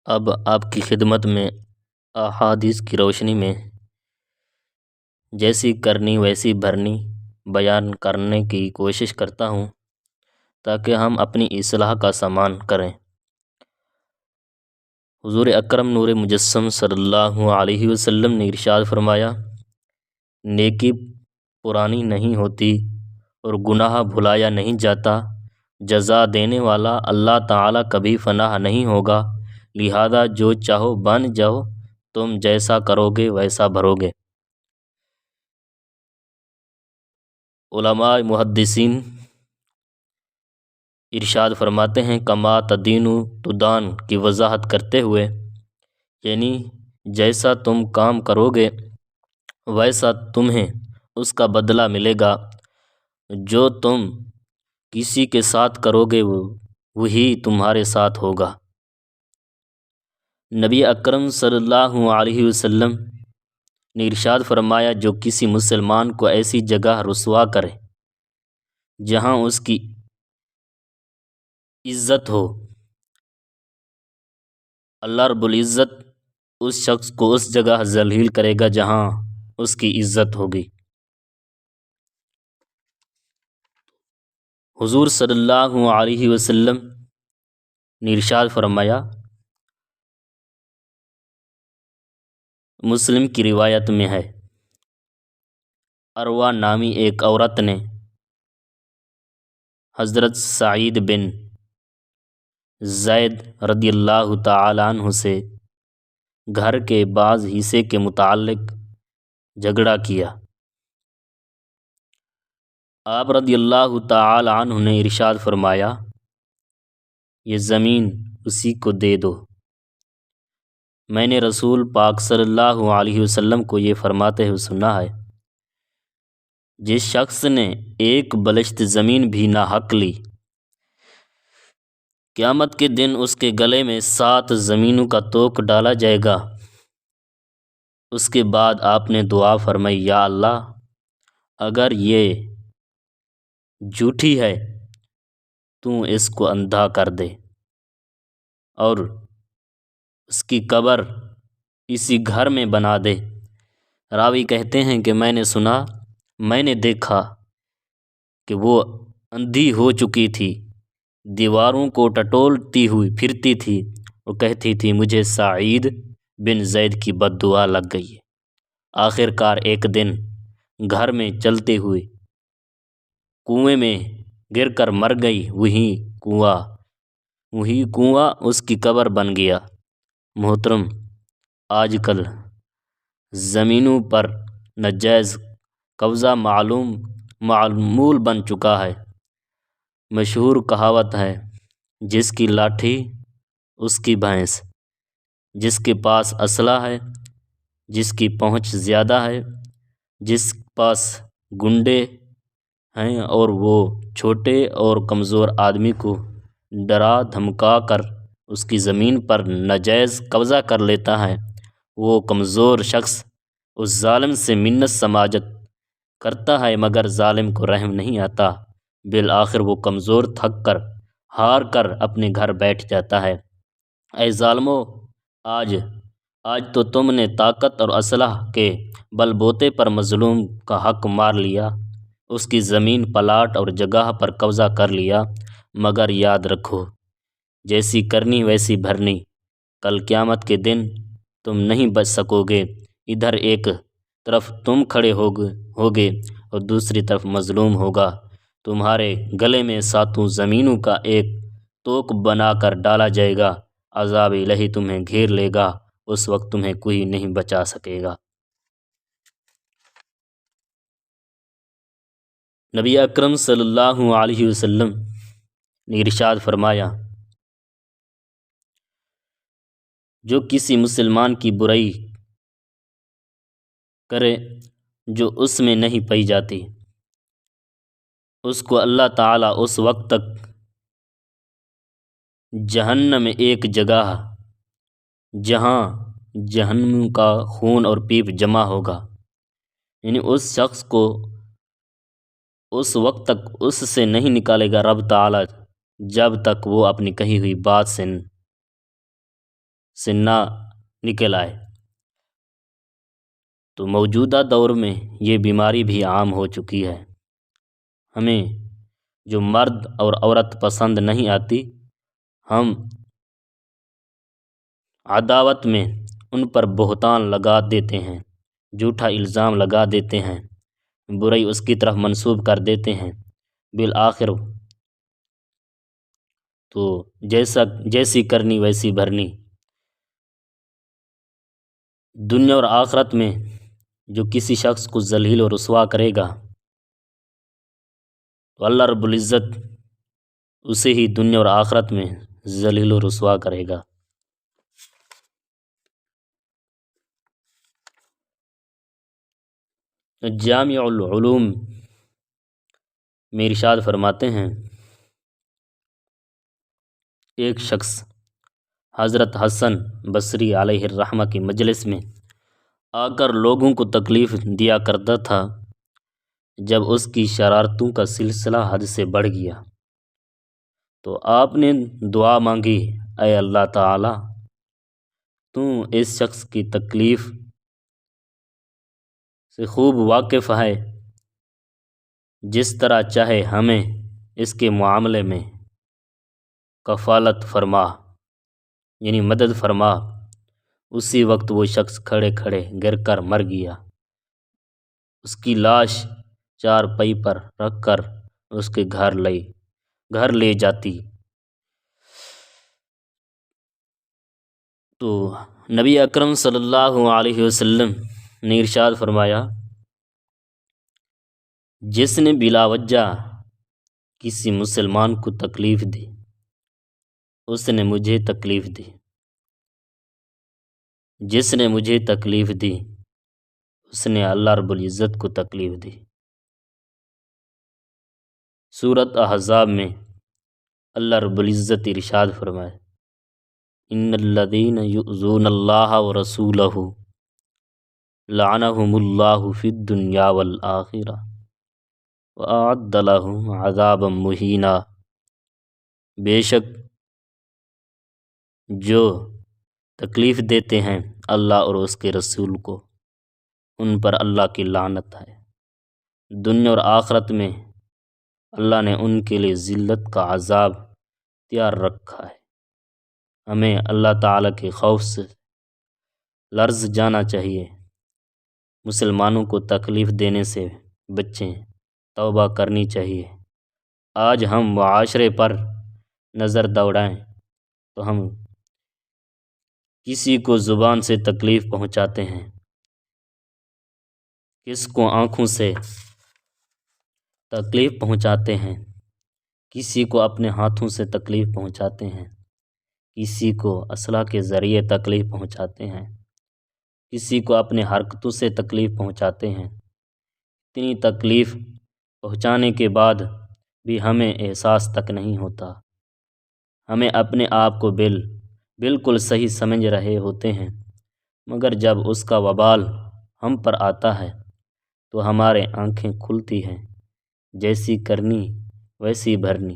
اب آپ کی خدمت میں احادیث کی روشنی میں جیسی کرنی ویسی بھرنی بیان کرنے کی کوشش کرتا ہوں تاکہ ہم اپنی اصلاح کا سامان کریں۔ حضور اکرم نور مجسم صلی اللہ علیہ وسلم نے ارشاد فرمایا، نیکی پرانی نہیں ہوتی اور گناہ بھلایا نہیں جاتا، جزا دینے والا اللہ تعالیٰ کبھی فنا نہیں ہوگا، لہذا جو چاہو بن جاؤ، تم جیسا کرو گے ویسا بھرو گے۔ علماء محدثین ارشاد فرماتے ہیں، کما تدین تدان کی وضاحت کرتے ہوئے، یعنی جیسا تم کام کرو گے ویسا تمہیں اس کا بدلہ ملے گا، جو تم کسی کے ساتھ کرو گے وہی تمہارے ساتھ ہوگا۔ نبی اکرم صلی اللہ علیہ وسلم نے ارشاد فرمایا، جو کسی مسلمان کو ایسی جگہ رسوا کرے جہاں اس کی عزت ہو، اللہ رب العزت اس شخص کو اس جگہ ذلیل کرے گا جہاں اس کی عزت ہوگی۔ حضور صلی اللہ علیہ وسلم نے ارشاد فرمایا، مسلم کی روایت میں ہے، اروا نامی ایک عورت نے حضرت سعید بن زید رضی اللہ تعالیٰ عنہ سے گھر کے بعض حصے کے متعلق جھگڑا کیا۔ آپ رضی اللہ تعالیٰ عنہ نے ارشاد فرمایا، یہ زمین اسی کو دے دو۔ میں نے رسول پاک صلی اللہ علیہ وسلم کو یہ فرماتے ہوئے سنا ہے، جس شخص نے ایک بلشت زمین بھی ناحق لی، قیامت کے دن اس کے گلے میں 7 زمینوں کا توق ڈالا جائے گا۔ اس کے بعد آپ نے دعا فرمائی، یا اللہ، اگر یہ جھوٹی ہے تو اس کو اندھا کر دے اور اس کی قبر اسی گھر میں بنا دے۔ راوی کہتے ہیں کہ میں نے سنا، میں نے دیکھا کہ وہ اندھی ہو چکی تھی، دیواروں کو ٹٹولتی ہوئی پھرتی تھی اور کہتی تھی، مجھے سعید بن زید کی بد دعا لگ گئی ہے۔ آخر کار ایک دن گھر میں چلتے ہوئے کنویں میں گر کر مر گئی، وہی کنواں اس کی قبر بن گیا۔ محترم، آج کل زمینوں پر ناجائز قبضہ معمول بن چکا ہے۔ مشہور کہاوت ہے، جس کی لاٹھی اس کی بھینس، جس کے پاس اسلحہ ہے، جس کی پہنچ زیادہ ہے، جس پاس گنڈے ہیں اور وہ چھوٹے اور کمزور آدمی کو ڈرا دھمکا کر اس کی زمین پر ناجائز قبضہ کر لیتا ہے، وہ کمزور شخص اس ظالم سے منت سماجت کرتا ہے، مگر ظالم کو رحم نہیں آتا۔ بالآخر وہ کمزور تھک کر ہار کر اپنے گھر بیٹھ جاتا ہے۔ اے ظالمو، آج تو تم نے طاقت اور اسلحہ کے بل بوتے پر مظلوم کا حق مار لیا، اس کی زمین، پلاٹ اور جگہ پر قبضہ کر لیا، مگر یاد رکھو، جیسی کرنی ویسی بھرنی، کل قیامت کے دن تم نہیں بچ سکو گے۔ ادھر ایک طرف تم کھڑے ہوگے اور دوسری طرف مظلوم ہوگا، تمہارے گلے میں 7 زمینوں کا ایک توق بنا کر ڈالا جائے گا، عذاب الہی تمہیں گھیر لے گا، اس وقت تمہیں کوئی نہیں بچا سکے گا۔ نبی اکرم صلی اللہ علیہ وسلم نے ارشاد فرمایا، جو کسی مسلمان کی برائی کرے جو اس میں نہیں پائی جاتی، اس کو اللہ تعالیٰ اس وقت تک جہنم میں ایک جگہ جہاں جہنم کا خون اور پیپ جمع ہوگا، یعنی اس شخص کو اس وقت تک اس سے نہیں نکالے گا رب تعالیٰ جب تک وہ اپنی کہی ہوئی بات سے سے نہ نکل آئے۔ تو موجودہ دور میں یہ بیماری بھی عام ہو چکی ہے۔ ہمیں جو مرد اور عورت پسند نہیں آتی، ہم عداوت میں ان پر بہتان لگا دیتے ہیں، جھوٹا الزام لگا دیتے ہیں، برائی اس کی طرف منسوب کر دیتے ہیں۔ بالآخر تو جیسی کرنی ویسی بھرنی۔ دنیا اور آخرت میں جو کسی شخص کو ذلیل و رسوا کرے گا تو اللہ رب العزت اسے ہی دنیا اور آخرت میں ذلیل و رسوا کرے گا۔ جامع العلوم میں ارشاد فرماتے ہیں، ایک شخص حضرت حسن بصری علیہ الرحمہ کی مجلس میں آ کر لوگوں کو تکلیف دیا کرتا تھا۔ جب اس کی شرارتوں کا سلسلہ حد سے بڑھ گیا تو آپ نے دعا مانگی، اے اللہ تعالی، تو اس شخص کی تکلیف سے خوب واقف ہے، جس طرح چاہے ہمیں اس کے معاملے میں کفالت فرما، یعنی مدد فرما۔ اسی وقت وہ شخص کھڑے کھڑے گر کر مر گیا۔ اس کی لاش چارپائی پر رکھ کر اس کے گھر لے جاتی تو نبی اکرم صلی اللہ علیہ وسلم نے ارشاد فرمایا، جس نے بلا وجہ کسی مسلمان کو تکلیف دی اس نے مجھے تکلیف دی، جس نے مجھے تکلیف دی اس نے اللہ رب العزت کو تکلیف دی۔ سورۃ احزاب میں اللہ رب العزت ارشاد فرمائے، ان الذین یؤذون اللہ ورسولہ لعنہم اللہ فی الدنیا والآخرہ وأعد لهم عذابا مہینا۔ بے شک جو تکلیف دیتے ہیں اللہ اور اس کے رسول کو، ان پر اللہ کی لعنت ہے۔ دنیا اور آخرت میں اللہ نے ان کے لیے ذلت کا عذاب تیار رکھا ہے۔ ہمیں اللہ تعالیٰ کے خوف سے لرز جانا چاہیے، مسلمانوں کو تکلیف دینے سے بچیں، توبہ کرنی چاہیے۔ آج ہم معاشرے پر نظر دوڑائیں تو ہم کسی کو زبان سے تکلیف پہنچاتے ہیں، کس کو آنکھوں سے تکلیف پہنچاتے ہیں، کسی کو اپنے ہاتھوں سے تکلیف پہنچاتے ہیں، کسی کو اسلحہ کے ذریعے تکلیف پہنچاتے ہیں، کسی کو اپنے حرکتوں سے تکلیف پہنچاتے ہیں۔ اتنی تکلیف پہنچانے کے بعد بھی ہمیں احساس تک نہیں ہوتا، ہمیں اپنے آپ کو بالکل صحیح سمجھ رہے ہوتے ہیں، مگر جب اس کا وبال ہم پر آتا ہے تو ہمارے آنکھیں کھلتی ہیں، جیسی کرنی ویسی بھرنی۔